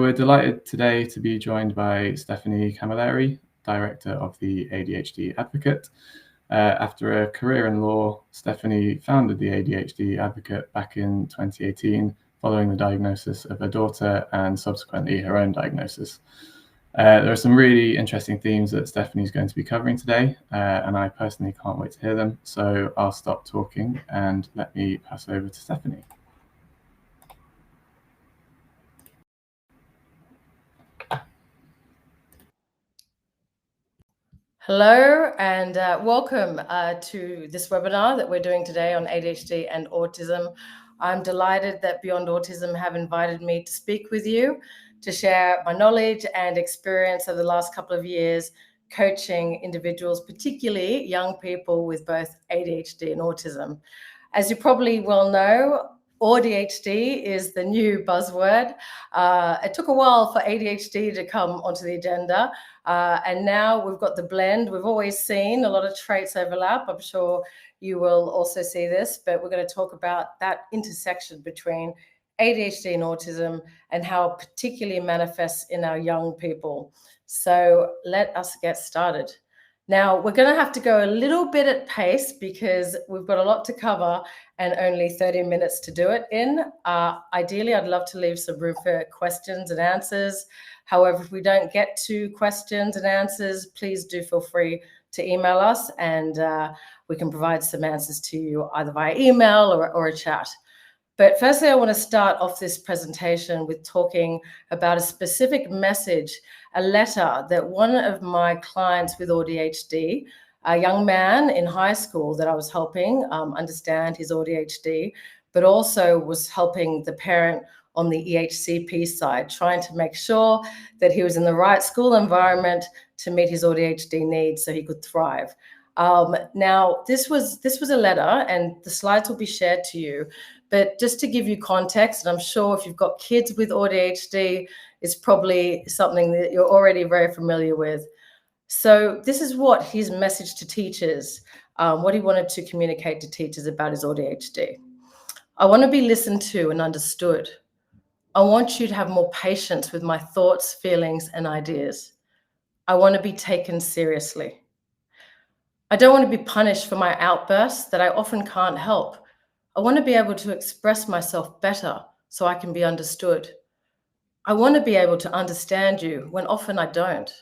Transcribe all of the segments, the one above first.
We're delighted today to be joined by Stephanie Camilleri, Director of the ADHD Advocate. After a career in law, Stephanie founded the ADHD Advocate back in 2018, following the diagnosis of her daughter and subsequently her own diagnosis. There are some really interesting themes that Stephanie's going to be covering today, and I personally can't wait to hear them. So I'll stop talking and let me pass over to Stephanie. Hello and welcome to this webinar that we're doing today on ADHD and autism. I'm delighted that Beyond Autism have invited me to speak with you, to share my knowledge and experience of the last couple of years coaching individuals, particularly young people with both ADHD and autism. As you probably well know, AuDHD is the new buzzword. It took a while for ADHD to come onto the agenda, and now we've got the blend. We've always seen a lot of traits overlap. I'm sure you will also see this, but we're going to talk about that intersection between ADHD and autism and how it particularly manifests in our young people. So let us get started. Now, we're going to have to go a little bit at pace because we've got a lot to cover and only 30 minutes to do it in. Ideally, I'd love to leave some room for questions and answers. However, if we don't get to questions and answers, please do feel free to email us and we can provide some answers to you either via email or a chat. But firstly, I want to start off this presentation with talking about a specific message, a letter that one of my clients with AuDHD, a young man in high school that I was helping understand his AuDHD, but also was helping the parent on the EHCP side, trying to make sure that he was in the right school environment to meet his AuDHD needs so he could thrive. Now, this was a letter, and the slides will be shared to you. But just to give you context, and I'm sure if you've got kids with AuDHD, it's probably something that you're already very familiar with. So this is what his message to teachers, what he wanted to communicate to teachers about his AuDHD. I want to be listened to and understood. I want you to have more patience with my thoughts, feelings, and ideas. I want to be taken seriously. I don't want to be punished for my outbursts that I often can't help. I want to be able to express myself better so I can be understood. I want to be able to understand you when often I don't.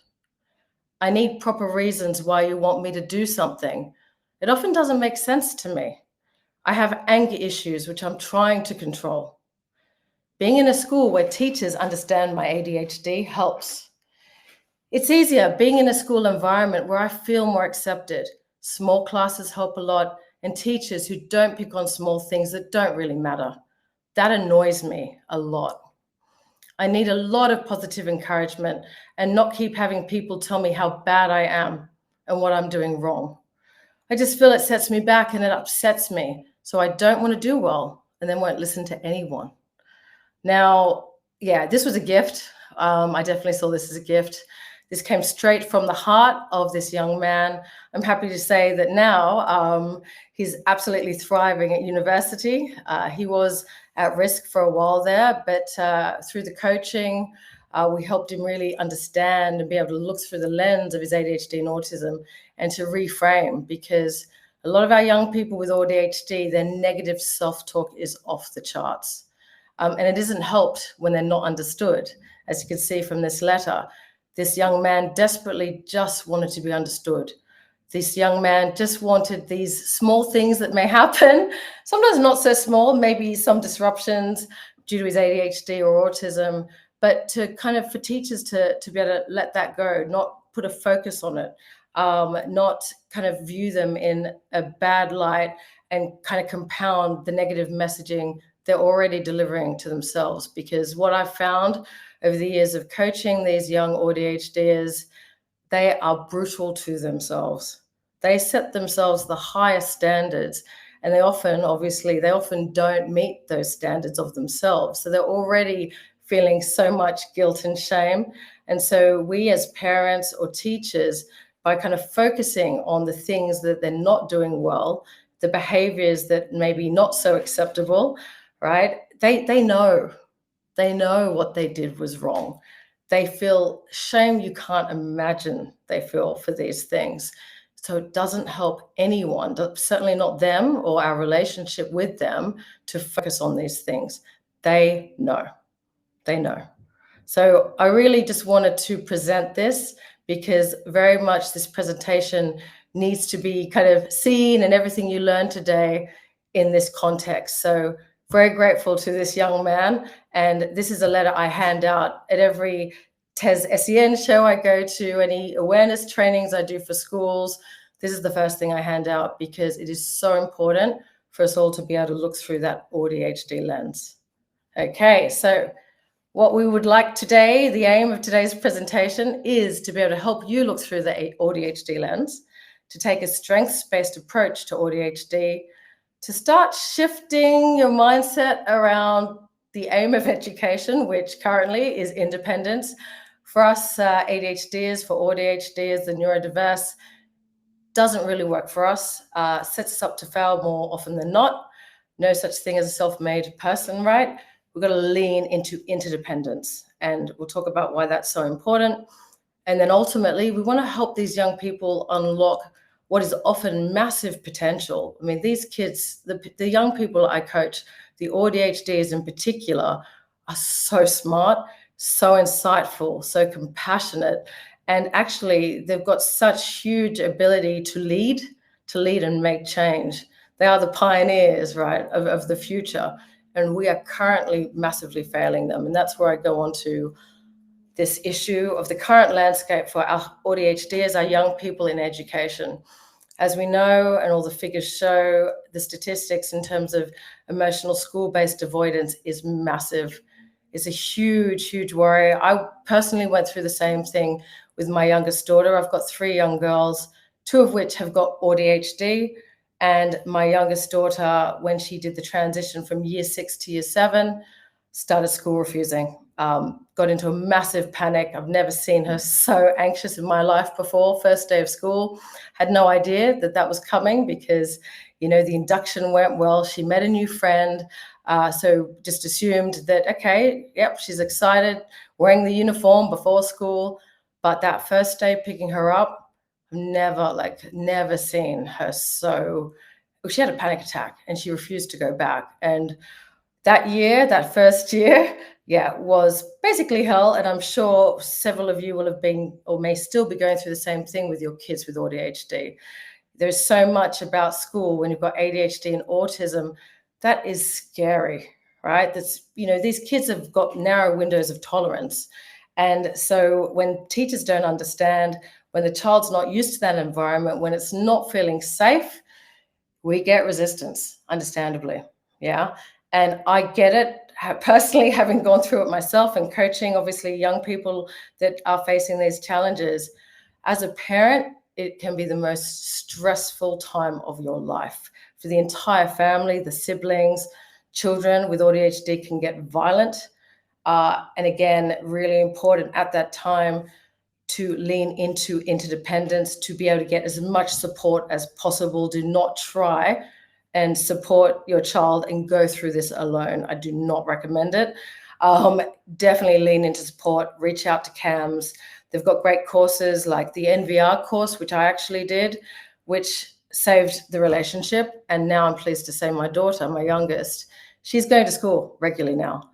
I need proper reasons why you want me to do something. It often doesn't make sense to me. I have anger issues which I'm trying to control. Being in a school where teachers understand my ADHD helps. It's easier being in a school environment where I feel more accepted. Small classes help a lot, and teachers who don't pick on small things that don't really matter. That annoys me a lot. I need a lot of positive encouragement and not keep having people tell me how bad I am and what I'm doing wrong. I just feel it sets me back and it upsets me, so I don't want to do well and then won't listen to anyone. Now, yeah, this was a gift. I definitely saw this as a gift. This came straight from the heart of this young man. I'm happy to say that now he's absolutely thriving at university. He was at risk for a while there, but through the coaching, we helped him really understand and be able to look through the lens of his ADHD and autism and to reframe, because a lot of our young people with ADHD, their negative self-talk is off the charts. And it isn't helped when they're not understood. As you can see from this letter, this young man desperately just wanted to be understood. This young man just wanted these small things that may happen, sometimes not so small, maybe some disruptions due to his ADHD or autism, but to kind of, for teachers to be able to let that go, not put a focus on it, not kind of view them in a bad light and kind of compound the negative messaging they're already delivering to themselves. Because what I've found over the years of coaching these young ADHDers, they are brutal to themselves. They set themselves the highest standards, and they often don't meet those standards of themselves. So they're already feeling so much guilt and shame. And so we as parents or teachers, by kind of focusing on the things that they're not doing well, the behaviors that may be not so acceptable, right? They know. They know what they did was wrong. They feel shame you can't imagine they feel for these things. So it doesn't help anyone, certainly not them or our relationship with them, to focus on these things. They know. They know. So I really just wanted to present this because very much this presentation needs to be kind of seen and everything you learned today in this context. So very grateful to this young man. And this is a letter I hand out at every TES SEN show I go to, any awareness trainings I do for schools. This is the first thing I hand out because it is so important for us all to be able to look through that AuDHD lens. Okay, so what we would like today, the aim of today's presentation, is to be able to help you look through the AuDHD lens, to take a strengths-based approach to AuDHD, to start shifting your mindset around the aim of education, which currently is independence. For us ADHDers, for AuDHDers, the neurodiverse, doesn't really work for us, sets us up to fail more often than not. No such thing as a self-made person, right? We've got to lean into interdependence, and we'll talk about why that's so important. And then ultimately, we want to help these young people unlock what is often massive potential. I mean, these kids, the young people I coach, the AuDHDs in particular, are so smart, so insightful, so compassionate, and actually they've got such huge ability to lead and make change. They are the pioneers, right, of the future. And we are currently massively failing them. And that's where I go on to this issue of the current landscape for our AuDHD as our young people in education. As we know, and all the figures show, the statistics in terms of emotional school-based avoidance is massive. It's a huge, huge worry. I personally went through the same thing with my youngest daughter. I've got 3 young girls, 2 of which have got AuDHD. And my youngest daughter, when she did the transition from year 6 to year 7, started school refusing, got into a massive panic. I've never seen her so anxious in my life before. First day of school, had no idea that that was coming because, you know, the induction went well. She met a new friend. So just assumed that, okay, yep, she's excited, wearing the uniform before school. But that first day picking her up, never seen her so, she had a panic attack and she refused to go back. And that first year, was basically hell. And I'm sure several of you will have been or may still be going through the same thing with your kids with AuDHD. There's so much about school when you've got ADHD and autism that is scary, right? That's, you know, these kids have got narrow windows of tolerance. And so when teachers don't understand, when the child's not used to that environment, when it's not feeling safe, we get resistance, understandably. Yeah. And I get it personally, having gone through it myself and coaching, obviously, young people that are facing these challenges. As a parent, it can be the most stressful time of your life for the entire family, the siblings. Children with AuDHD can get violent. And again, really important at that time to lean into interdependence, to be able to get as much support as possible. Do not try and support your child and go through this alone. I do not recommend it. Definitely lean into support, reach out to CAMS. They've got great courses like the NVR course, which I actually did, which saved the relationship. And now I'm pleased to say my daughter, my youngest, she's going to school regularly now.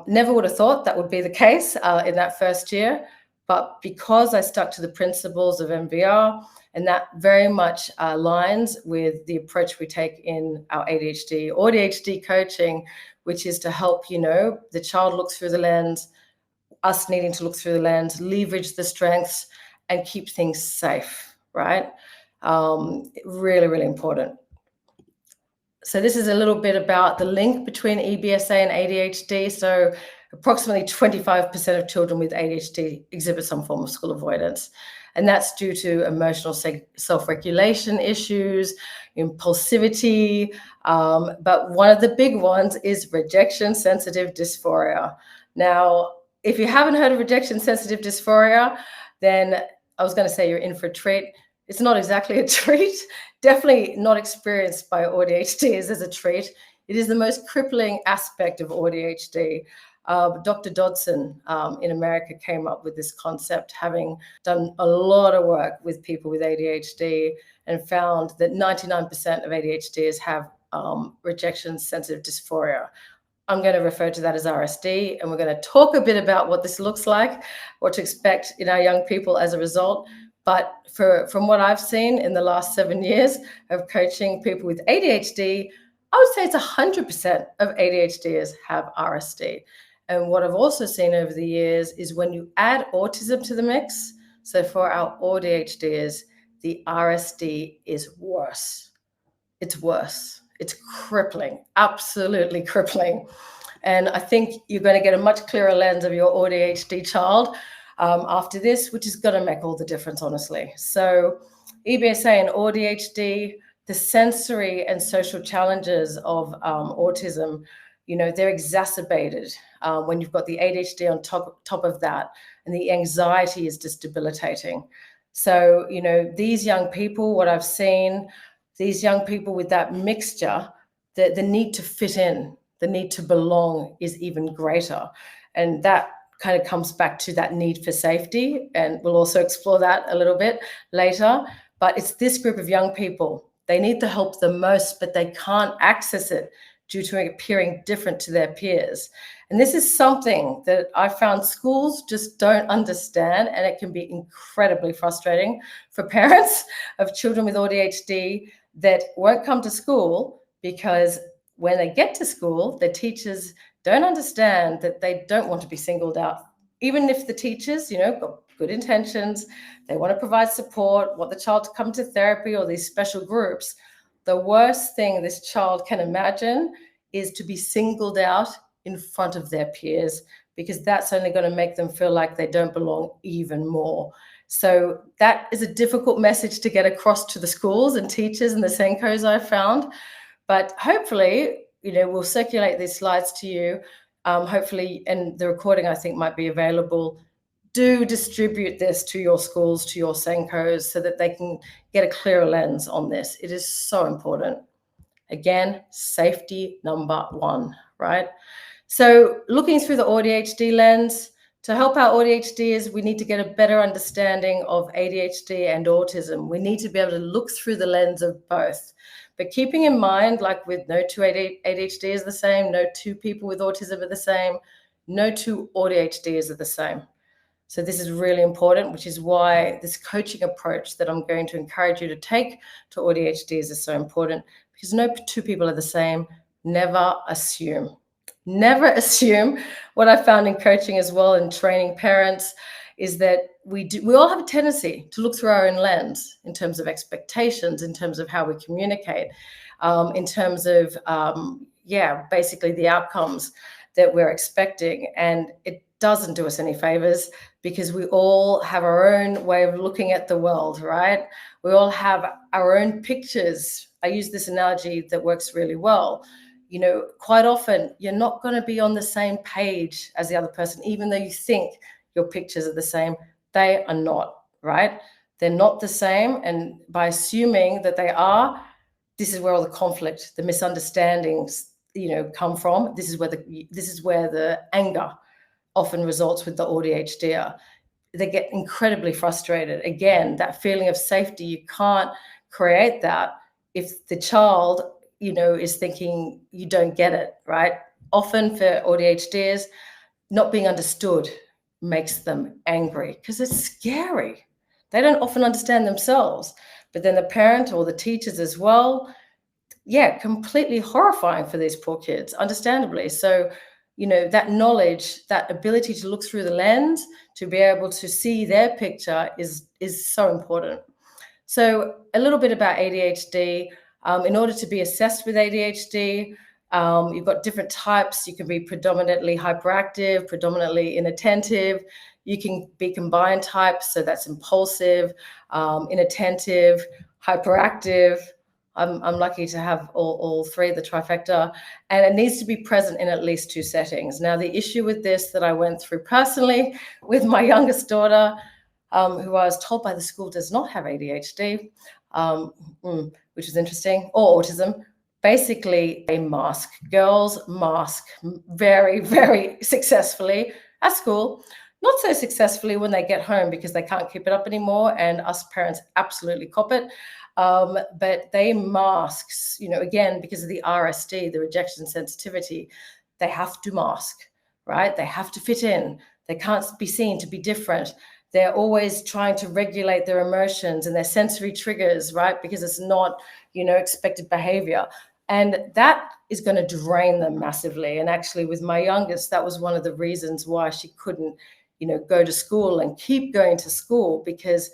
Never would have thought that would be the case in that first year. But because I stuck to the principles of MVR, and that very much aligns with the approach we take in our ADHD or ADHD coaching, which is to help, you know, the child look through the lens, us needing to look through the lens, leverage the strengths, and keep things safe, right? Really, really important. So this is a little bit about the link between EBSA and ADHD. So approximately 25% of children with ADHD exhibit some form of school avoidance. And that's due to emotional self-regulation issues, impulsivity. But one of the big ones is rejection-sensitive dysphoria. Now, if you haven't heard of rejection-sensitive dysphoria, then I was going to say you're in for a treat. It's not exactly a treat. Definitely not experienced by AuDHDs as a treat. It is the most crippling aspect of AuDHD. Dr. Dodson in America came up with this concept, having done a lot of work with people with ADHD, and found that 99% of ADHDers have rejection-sensitive dysphoria. I'm going to refer to that as RSD, and we're going to talk a bit about what this looks like, what to expect in our young people as a result. But from what I've seen in the last 7 years of coaching people with ADHD, I would say it's 100% of ADHDers have RSD. And what I've also seen over the years is when you add autism to the mix, so for our AuDHDers, the RSD is worse. It's worse. It's crippling, absolutely crippling. And I think you're going to get a much clearer lens of your AuDHD child after this, which is going to make all the difference, honestly. So EBSA and AuDHD, the sensory and social challenges of autism, they're exacerbated when you've got the ADHD on top of that, and the anxiety is just debilitating. So, these young people, what I've seen, these young people with that mixture, the need to fit in, the need to belong is even greater. And that kind of comes back to that need for safety. And we'll also explore that a little bit later. But it's this group of young people. They need the help the most, but they can't access it due to appearing different to their peers. And this is something that I found schools just don't understand, and it can be incredibly frustrating for parents of children with ADHD that won't come to school, because when they get to school, the teachers don't understand that they don't want to be singled out. Even if the teachers, got good intentions, they want to provide support, want the child to come to therapy or these special groups, the worst thing this child can imagine is to be singled out in front of their peers, because that's only going to make them feel like they don't belong even more. So that is a difficult message to get across to the schools and teachers and the Senkos I've found. But hopefully, we'll circulate these slides to you. Hopefully, and the recording I think might be available. Do distribute this to your schools, to your Senkos, so that they can get a clearer lens on this. It is so important. Again, safety number one, right? So looking through the AuDHD lens, to help our ADHDers, we need to get a better understanding of ADHD and autism. We need to be able to look through the lens of both. But keeping in mind, like with no two ADHD is the same, no two people with autism are the same, no two AuDHDs are the same. So this is really important, which is why this coaching approach that I'm going to encourage you to take to AuDHDs is so important, because no two people are the same. Never assume. Never assume. What I found in coaching as well and training parents is that we all have a tendency to look through our own lens in terms of expectations, in terms of how we communicate, in terms of, basically the outcomes that we're expecting. And it doesn't do us any favors, because we all have our own way of looking at the world, right? We all have our own pictures. I use this analogy that works really well. Quite often you're not going to be on the same page as the other person, even though you think your pictures are the same. They are not, right? They're not the same. And by assuming that they are, this is where all the conflict, the misunderstandings, come from. This is where the anger often results with the ADHD. They get incredibly frustrated. Again, that feeling of safety, you can't create that if the child, is thinking you don't get it, right? Often for ADHDs, not being understood makes them angry, because it's scary. They don't often understand themselves, but then the parent or the teachers as well, completely horrifying for these poor kids, understandably. So, that knowledge, that ability to look through the lens, to be able to see their picture is so important. So a little bit about ADHD. In order to be assessed with ADHD, you've got different types. You can be predominantly hyperactive, predominantly inattentive. You can be combined types, so that's impulsive, inattentive, hyperactive. I'm lucky to have all three, the trifecta, and it needs to be present in at least 2 settings. Now, the issue with this that I went through personally with my youngest daughter, who I was told by the school does not have ADHD, which is interesting, or autism, basically they mask. Girls mask very, very successfully at school, not so successfully when they get home because they can't keep it up anymore, and us parents absolutely cop it. But they masks, again, because of the RSD, the rejection sensitivity, they have to mask, right? They have to fit in. They can't be seen to be different. They're always trying to regulate their emotions and their sensory triggers, right? Because it's not, expected behavior. And that is going to drain them massively. And actually, with my youngest, that was one of the reasons why she couldn't, go to school and keep going to school, because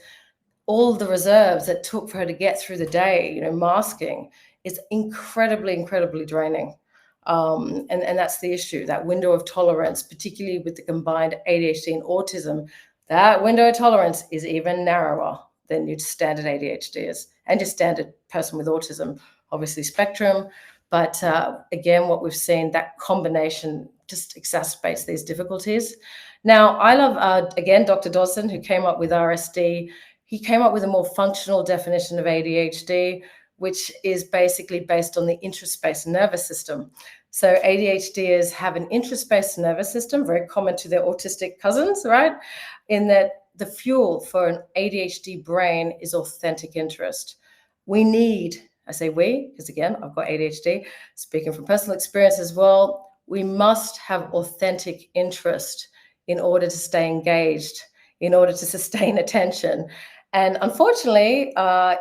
all the reserves it took for her to get through the day, masking, is incredibly, incredibly draining. And that's the issue, that window of tolerance, particularly with the combined ADHD and autism, that window of tolerance is even narrower than your standard ADHD is, and your standard person with autism, obviously spectrum. But again, what we've seen, that combination just exacerbates these difficulties. Now, I love, again, Dr. Dawson, who came up with RSD. He came up with a more functional definition of ADHD, which is basically based on the intraspaced nervous system. So ADHDers have an intraspaced nervous system, very common to their autistic cousins, right? In that the fuel for an ADHD brain is authentic interest. We need, I say we, because again, I've got ADHD, speaking from personal experience as well, we must have authentic interest in order to stay engaged, in order to sustain attention. And unfortunately,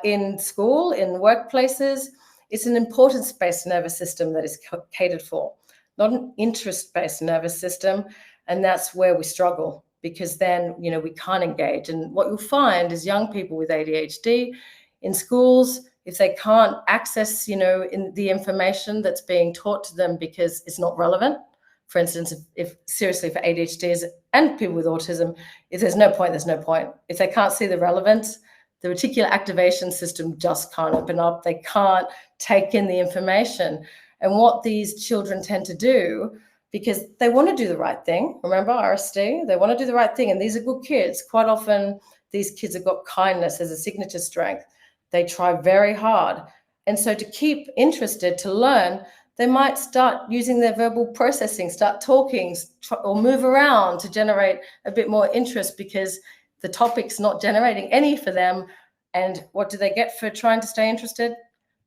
in school, in workplaces, it's an importance-based nervous system that is catered for, not an interest-based nervous system. And that's where we struggle, because then, we can't engage. And what you'll find is young people with ADHD in schools, if they can't access, in the information that's being taught to them because it's not relevant. For instance, if seriously for ADHDs and people with autism, if there's no point, there's no point. If they can't see the relevance, the reticular activation system just can't open up. They can't take in the information. And what these children tend to do, because they want to do the right thing, remember RSD, they want to do the right thing. And these are good kids. Quite often, these kids have got kindness as a signature strength. They try very hard. And so to keep interested, to learn, they might start using their verbal processing, start talking, or move around to generate a bit more interest, because the topic's not generating any for them. And what do they get for trying to stay interested?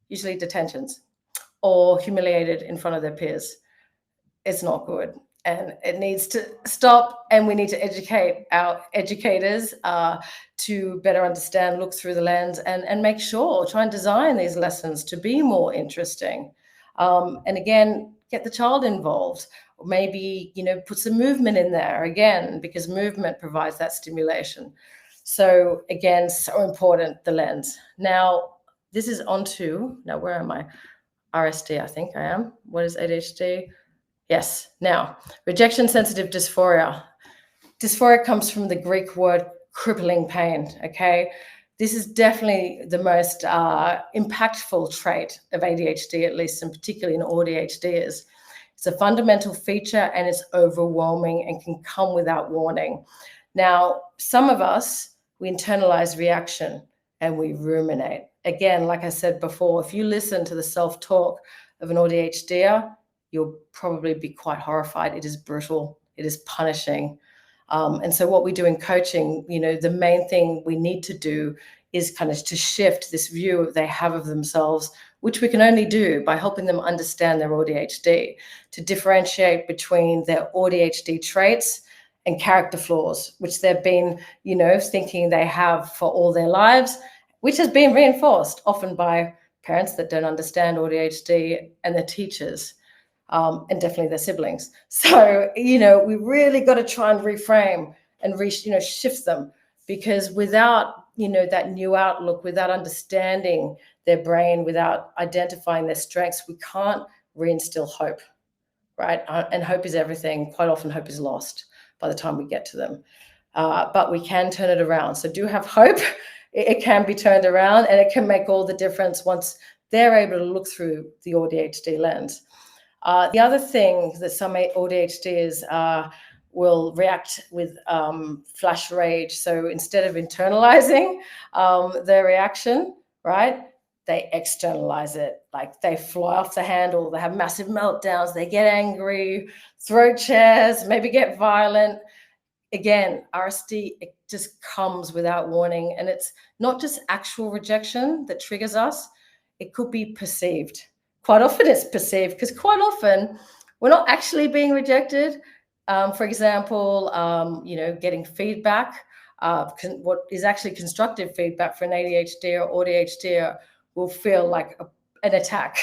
Usually detentions or humiliated in front of their peers. It's not good. And it needs to stop, and we need to educate our educators to better understand, look through the lens, and make sure, try and design these lessons to be more interesting. And again, get the child involved. Or maybe, put some movement in there again, because movement provides that stimulation. So again, so important, the lens. Now, this is now where am I? RSD, I think I am. What is ADHD? Yes. Now, rejection sensitive dysphoria. Dysphoria comes from the Greek word crippling pain, okay? This is definitely the most impactful trait of ADHD, at least, and particularly in AuDHDers. It's a fundamental feature, and it's overwhelming and can come without warning. Now, some of us, we internalize reaction and we ruminate. Again, like I said before, if you listen to the self-talk of an ADHDer, you'll probably be quite horrified. It is brutal. It is punishing. And so what we do in coaching, the main thing we need to do is kind of to shift this view they have of themselves, which we can only do by helping them understand their ADHD, to differentiate between their ADHD traits and character flaws, which they've been, thinking they have for all their lives, which has been reinforced often by parents that don't understand ADHD and their teachers. And definitely their siblings. So, we really got to try and reframe and shift them, because without, that new outlook, without understanding their brain, without identifying their strengths, we can't reinstill hope, right? And hope is everything. Quite often hope is lost by the time we get to them. But we can turn it around. So do have hope. It can be turned around, and it can make all the difference once they're able to look through the ADHD lens. The other thing that some ADHDers will react with flash rage. So instead of internalizing their reaction, right, they externalize it. Like they fly off the handle, they have massive meltdowns, they get angry, throw chairs, maybe get violent. Again, RSD, it just comes without warning. And it's not just actual rejection that triggers us, it could be perceived. Quite often it's perceived, because quite often we're not actually being rejected. For example, getting feedback, what is actually constructive feedback for an ADHD or AuDHD will feel like an attack,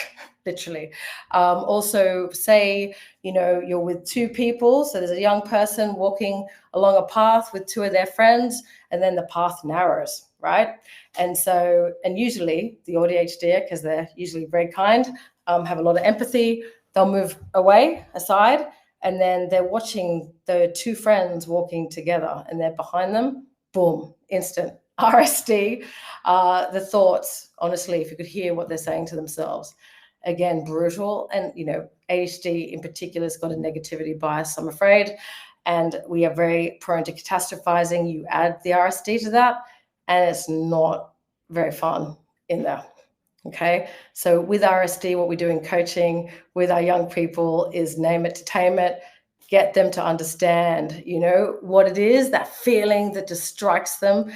literally. Also, say, you're with two people. So there's a young person walking along a path with two of their friends, and then the path narrows, right? And usually the AuDHD, because they're usually very kind, have a lot of empathy. They'll move aside, and then they're watching the two friends walking together, and they're behind them. Boom, instant RSD. The thoughts, honestly, if you could hear what they're saying to themselves, again, brutal. And ADHD in particular has got a negativity bias, I'm afraid, and we are very prone to catastrophizing. You add the RSD to that, and it's not very fun in there. Okay, so with RSD, what we do in coaching with our young people is name it to tame it, get them to understand, what it is, that feeling that just strikes them,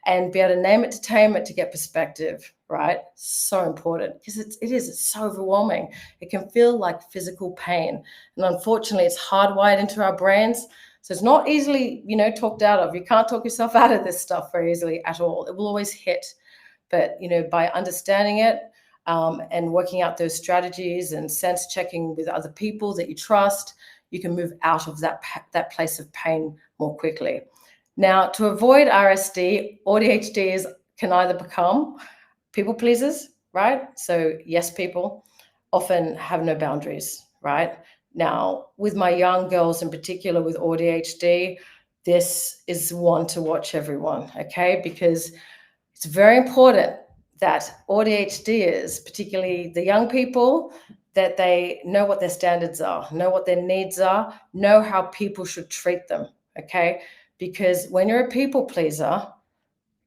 and be able to name it to tame it to get perspective, right? So important, because it's so overwhelming. It can feel like physical pain. And unfortunately, it's hardwired into our brains. So it's not easily, talked out of. You can't talk yourself out of this stuff very easily at all. It will always hit. But, by understanding it and working out those strategies and sense checking with other people that you trust, you can move out of that place of pain more quickly. Now, to avoid RSD, AuDHDs can either become people pleasers, right? So yes, people often have no boundaries, right? Now, with my young girls in particular with AuDHD, this is one to watch, everyone, okay? Because it's very important that AuDHDers, particularly the young people, that they know what their standards are, know what their needs are, know how people should treat them, okay? Because when you're a people pleaser,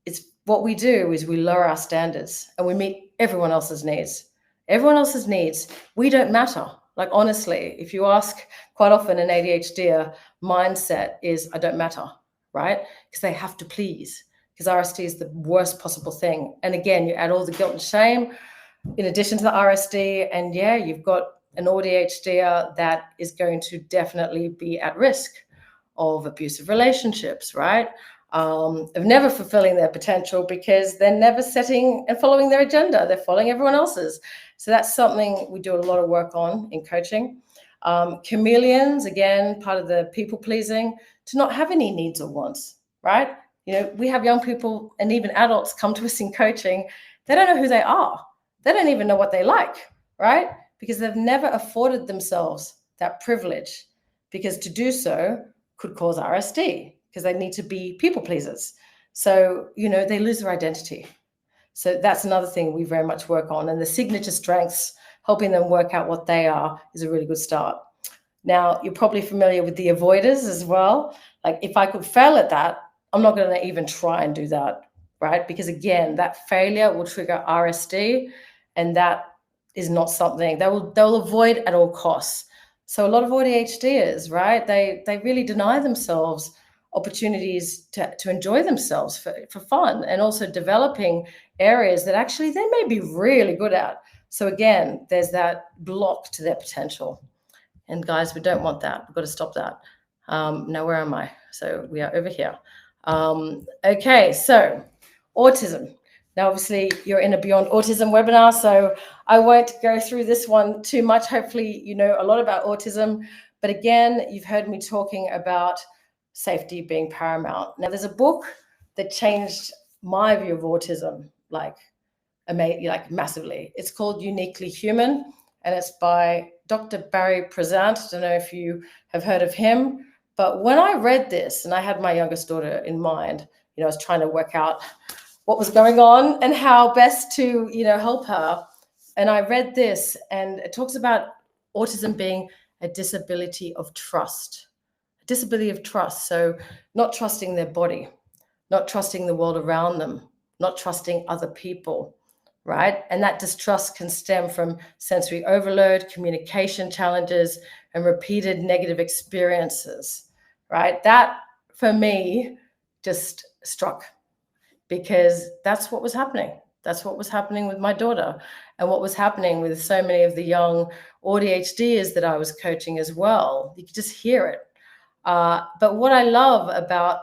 it's what we do is we lower our standards and we meet everyone else's needs. Everyone else's needs, we don't matter. Like, honestly, if you ask quite often an ADHD mindset is, I don't matter, right? Because they have to please. Because RSD is the worst possible thing. And again, you add all the guilt and shame in addition to the RSD, and yeah, you've got an AuDHD that is going to definitely be at risk of abusive relationships, right? Of never fulfilling their potential because they're never setting and following their agenda. They're following everyone else's. So that's something we do a lot of work on in coaching. Chameleons, again, part of the people pleasing, to not have any needs or wants, right? We have young people and even adults come to us in coaching. They don't know who they are. They don't even know what they like, right? Because they've never afforded themselves that privilege, because to do so could cause RSD, because they need to be people pleasers. So, they lose their identity. So that's another thing we very much work on. And the signature strengths, helping them work out what they are, is a really good start. Now, you're probably familiar with the avoiders as well. Like, if I could fail at that, I'm not going to even try and do that, right? Because again, that failure will trigger RSD, and that is not something they'll avoid at all costs. So a lot of ADHDers, right? They really deny themselves opportunities to enjoy themselves for fun, and also developing areas that actually they may be really good at. So again, there's that block to their potential. And guys, we don't want that. We've got to stop that. Now, where am I? So we are over here. Okay, so autism. Now, obviously, you're in a Beyond Autism webinar, so I won't go through this one too much. Hopefully, you know a lot about autism. But again, you've heard me talking about safety being paramount. Now, there's a book that changed my view of autism, like massively. It's called Uniquely Human, and it's by Dr. Barry Prezant. I don't know if you have heard of him, but when I read this, and I had my youngest daughter in mind, I was trying to work out what was going on and how best to, help her. And I read this, and it talks about autism being a disability of trust. A disability of trust. So not trusting their body, not trusting the world around them, not trusting other people, right? And that distrust can stem from sensory overload, communication challenges, and repeated negative experiences, right? That, for me, just struck, because that's what was happening. That's what was happening with my daughter, and what was happening with so many of the young AuDHDers that I was coaching as well. You could just hear it. But what I love about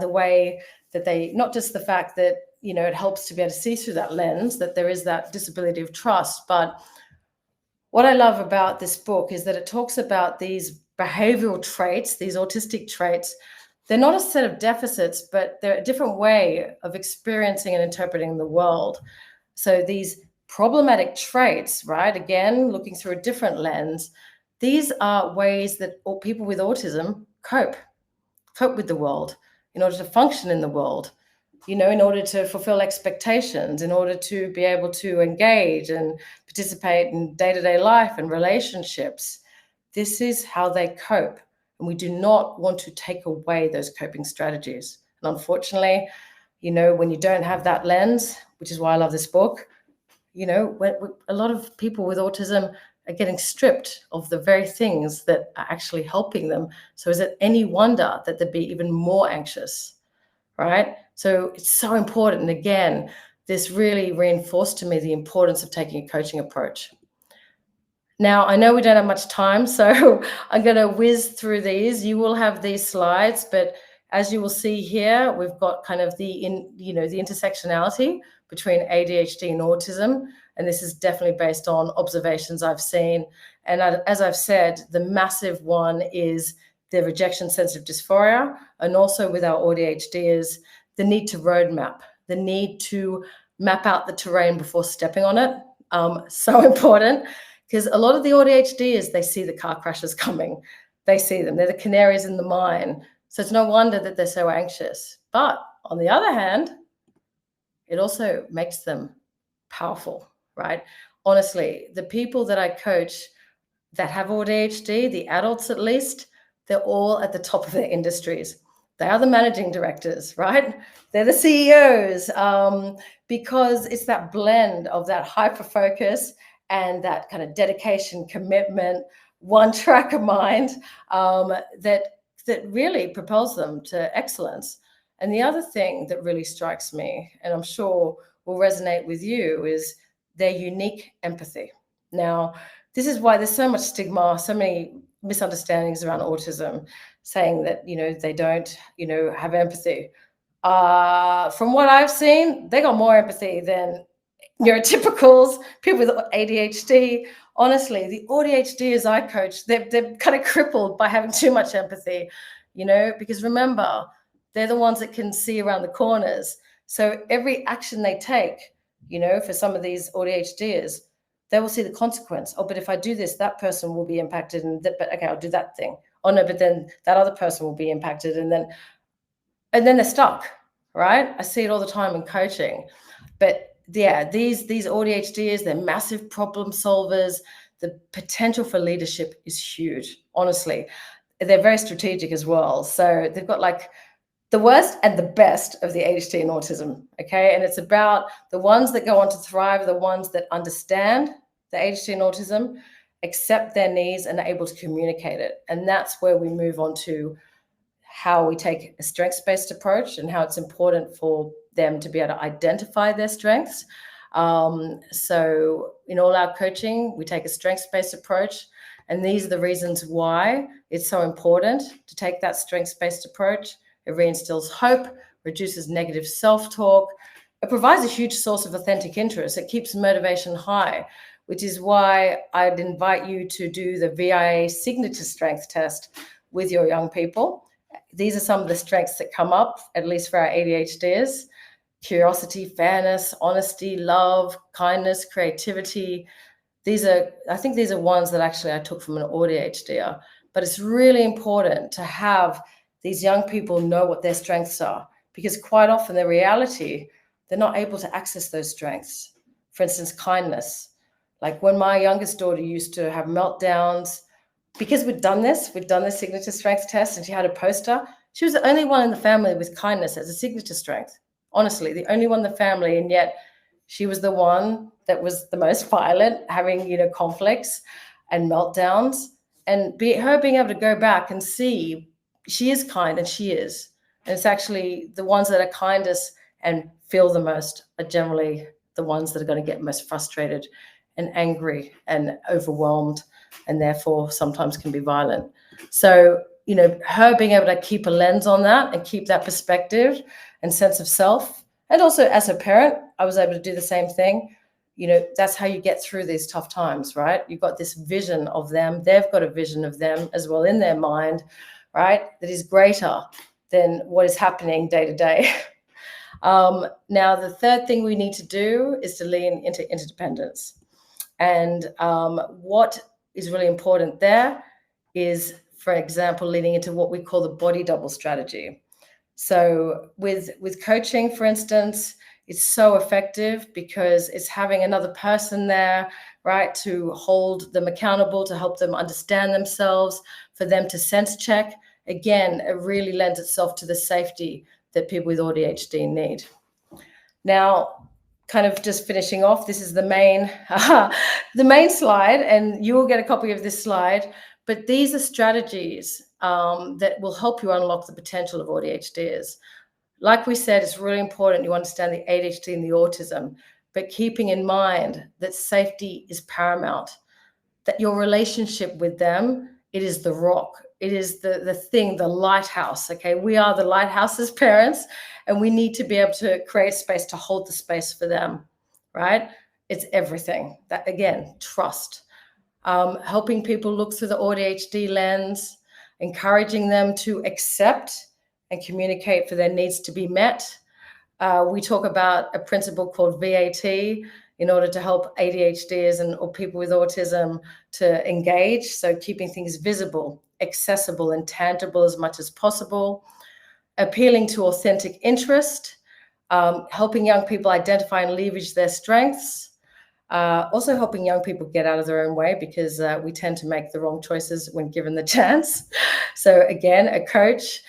the way that they, not just the fact that, you know, it helps to be able to see through that lens, that there is that disability of trust, but what I love about this book is that it talks about these behavioral traits, these autistic traits. They're not a set of deficits, but they're a different way of experiencing and interpreting the world. So these problematic traits, right, again, looking through a different lens, these are ways that people with autism cope with the world in order to function in the world, you know, in order to fulfill expectations, in order to be able to engage and participate in day-to-day life and relationships. This is how they cope. And we do not want to take away those coping strategies. And unfortunately, you know, when you don't have that lens, which is why I love this book, you know, a lot of people with autism are getting stripped of the very things that are actually helping them. So is it any wonder that they'd be even more anxious, right? So it's so important. And again, this really reinforced to me the importance of taking a coaching approach. Now, I know we don't have much time, so I'm going to whiz through these. You will have these slides, but as you will see here, we've got kind of the intersectionality between ADHD and autism. And this is definitely based on observations I've seen. And as I've said, the massive one is the rejection sensitive dysphoria. And also with our AuDHD is the need to roadmap, the need to map out the terrain before stepping on it. So important, because a lot of the AuDHDers, they see the car crashes coming. They see them. They're the canaries in the mine. So it's no wonder that they're so anxious. But on the other hand, it also makes them powerful, right? Honestly, the people that I coach that have AuDHD, the adults at least, they're all at the top of their industries. They are the managing directors, right? They're the CEOs, because it's that blend of that hyper focus and that kind of dedication, commitment, one track of mind, that really propels them to excellence. And the other thing that really strikes me, and I'm sure will resonate with you, is their unique empathy. Now, this is why there's so much stigma, so many misunderstandings around autism, saying that, you know, they don't, you know, have empathy. From what I've seen, they got more empathy than neurotypicals, people with ADHD. Honestly, the AuDHDers I coach, they're kind of crippled by having too much empathy, you know, because remember, they're the ones that can see around the corners. So every action they take, you know, for some of these AuDHDers, they will see the consequence. Oh, but if I do this, that person will be impacted. And but okay, I'll do that thing. Oh no, but then that other person will be impacted. And then they're stuck, right? I see it all the time in coaching. But yeah, these AuDHDers, they're massive problem solvers. The potential for leadership is huge, honestly. They're very strategic as well. So they've got like the worst and the best of the ADHD and autism, okay? And it's about the ones that go on to thrive, the ones that understand the ADHD and autism, accept their needs, and are able to communicate it. And that's where we move on to how we take a strengths-based approach and how it's important for them to be able to identify their strengths. So in all our coaching, we take a strengths-based approach. And these are the reasons why it's so important to take that strengths-based approach. It reinstills hope, reduces negative self-talk. It provides a huge source of authentic interest. It keeps motivation high, which is why I'd invite you to do the VIA signature strength test with your young people. These are some of the strengths that come up, at least for our ADHDers: curiosity, fairness, honesty, love, kindness, creativity. I think these are ones that actually I took from an AuDHDer, but it's really important to have these young people know what their strengths are, because quite often the reality, they're not able to access those strengths. For instance, kindness. Like when my youngest daughter used to have meltdowns, because we'd done this signature strength test and she had a poster, she was the only one in the family with kindness as a signature strength. Honestly, the only one in the family. And yet She was the one that was the most violent, having, conflicts and meltdowns. And her being able to go back and see she is kind, and she is. And it's actually the ones that are kindest and feel the most are generally the ones that are going to get most frustrated and angry and overwhelmed, and therefore sometimes can be violent. So, her being able to keep a lens on that and keep that perspective and sense of self. And also as a parent, I was able to do the same thing. That's how you get through these tough times, right? You've got this vision of them. They've got a vision of them as well in their mind, right? That is greater than what is happening day to day. Now, the third thing we need to do is to lean into interdependence. And what is really important there is, for example, leaning into what we call the body double strategy. So with coaching, for instance, it's so effective because it's having another person there, right, to hold them accountable, to help them understand themselves, for them to sense check. Again, it really lends itself to the safety that people with ADHD need. Now, kind of just finishing off, this is the main slide, and you will get a copy of this slide. But these are strategies that will help you unlock the potential of ADHDers. Like we said, it's really important you understand the ADHD and the autism, but keeping in mind that safety is paramount, that your relationship with them, it is the rock. It is the thing, the lighthouse, okay? We are the lighthouse as parents, and we need to be able to create space to hold the space for them, right? It's everything. That, again, trust. Helping people look through the ADHD lens, encouraging them to accept and communicate for their needs to be met. We talk about a principle called VAT in order to help ADHDers or people with autism to engage. So keeping things visible, accessible, and tangible as much as possible. Appealing to authentic interest, helping young people identify and leverage their strengths. Also helping young people get out of their own way, because we tend to make the wrong choices when given the chance. So again, a coach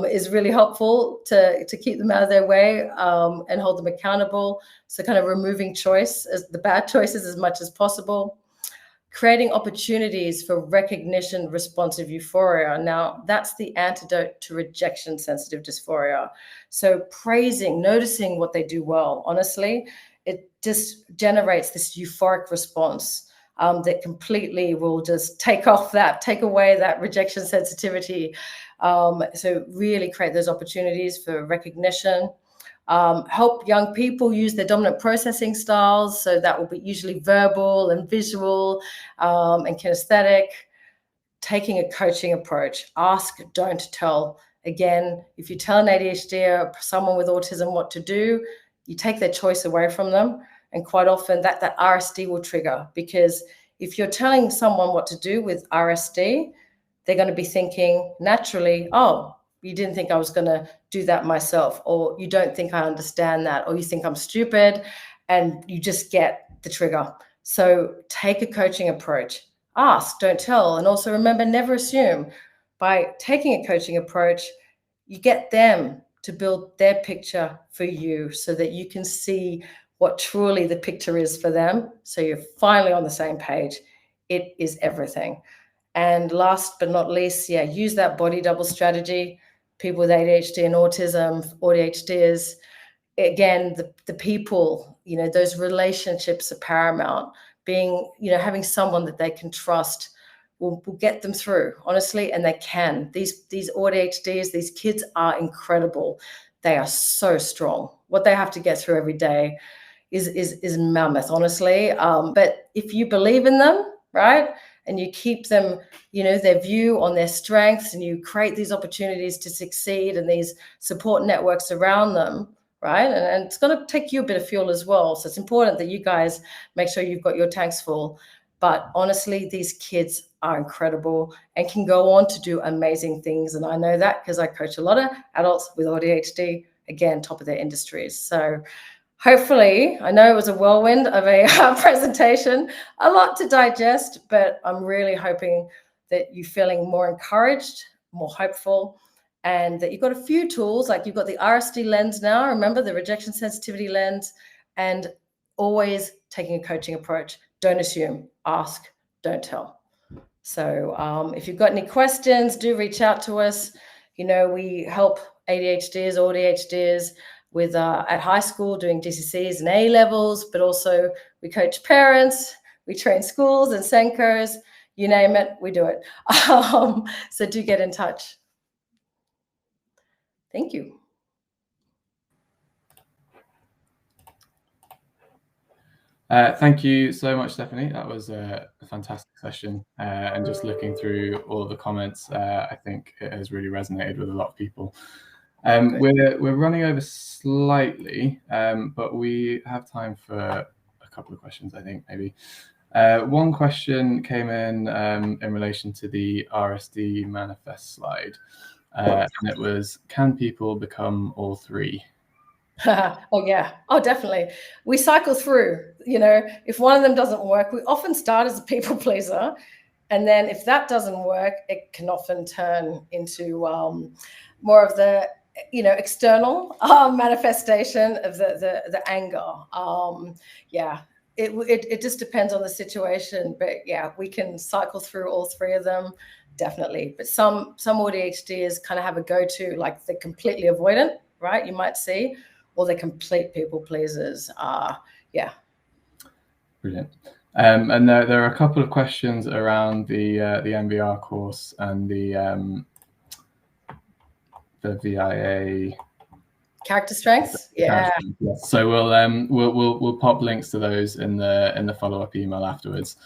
is really helpful to keep them out of their way and hold them accountable. So kind of removing the bad choices as much as possible. Creating opportunities for recognition responsive euphoria. Now, that's the antidote to rejection sensitive dysphoria. So praising, noticing what they do well, honestly, it just generates this euphoric response that completely will just take away that rejection sensitivity. So really create those opportunities for recognition. Help young people use their dominant processing styles. So that will be usually verbal and visual and kinesthetic. Taking a coaching approach. Ask, don't tell. Again, if you tell an ADHD or someone with autism what to do, you take their choice away from them. And quite often that RSD will trigger, because if you're telling someone what to do with RSD, they're going to be thinking naturally, oh, you didn't think I was going to do that myself, or you don't think I understand that, or you think I'm stupid, and you just get the trigger. So take a coaching approach. Ask, don't tell. And also remember, never assume. By taking a coaching approach, you get them to build their picture for you so that you can see what truly the picture is for them. So you're finally on the same page. It is everything. And last but not least, use that body double strategy. People with ADHD and autism, ADHDers, again, the people, those relationships are paramount. Being, having someone that they can trust will get them through, honestly, and they can. These ADHDs, these kids are incredible. They are so strong. What they have to get through every day is mammoth, honestly. But if you believe in them, right, and you keep them, their view on their strengths, and you create these opportunities to succeed and these support networks around them, right? And it's going to take you a bit of fuel as well. So it's important that you guys make sure you've got your tanks full. But honestly, these kids are incredible and can go on to do amazing things. And I know that because I coach a lot of adults with ADHD, again, top of their industries. So hopefully, I know it was a whirlwind of a presentation, a lot to digest, but I'm really hoping that you're feeling more encouraged, more hopeful, and that you've got a few tools, like you've got the RSD lens now, remember the rejection sensitivity lens, and always taking a coaching approach. Don't assume, ask, don't tell. So if you've got any questions, do reach out to us. We help ADHDers, AuDHDers with at high school doing GCSEs and A levels, but also we coach parents, we train schools and Senkos, you name it, we do it. So do get in touch. Thank you. Thank you so much, Stephanie. That was a fantastic session. And just looking through all of the comments, I think it has really resonated with a lot of people. We're running over slightly, but we have time for a couple of questions, I think, maybe. One question came in relation to the RSD manifest slide. And it was, can people become all three? Oh yeah, oh definitely. We cycle through, if one of them doesn't work, we often start as a people pleaser, and then if that doesn't work, it can often turn into more of the external manifestation of the anger. Yeah, it just depends on the situation, but yeah, we can cycle through all three of them, definitely. But some ADHDs kind of have a go-to, like they're completely avoidant, right? You might see, or they're complete people pleasers. Yeah. Brilliant. And there are a couple of questions around the MBR course and the VIA character strengths. Yeah. Yes. So we'll pop links to those in the follow-up email afterwards.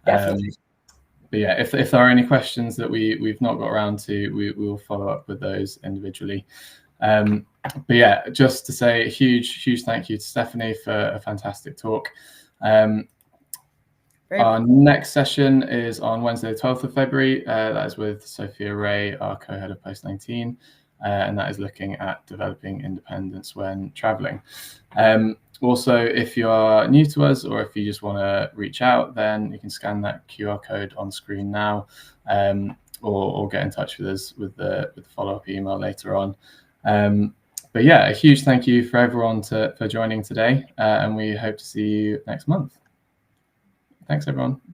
Definitely. But yeah, if there are any questions that we've not got around to, we will follow up with those individually. But yeah, just to say a huge thank you to Stephanie for a fantastic talk. Our next session is on Wednesday, the 12th of February. That is with Sophia Ray, our co-head of Post 19, and that is looking at developing independence when traveling. Also, if you are new to us or if you just want to reach out, then you can scan that QR code on screen now, or get in touch with us with the follow-up email later on. But yeah, a huge thank you for everyone for joining today, and we hope to see you next month. Thanks, everyone.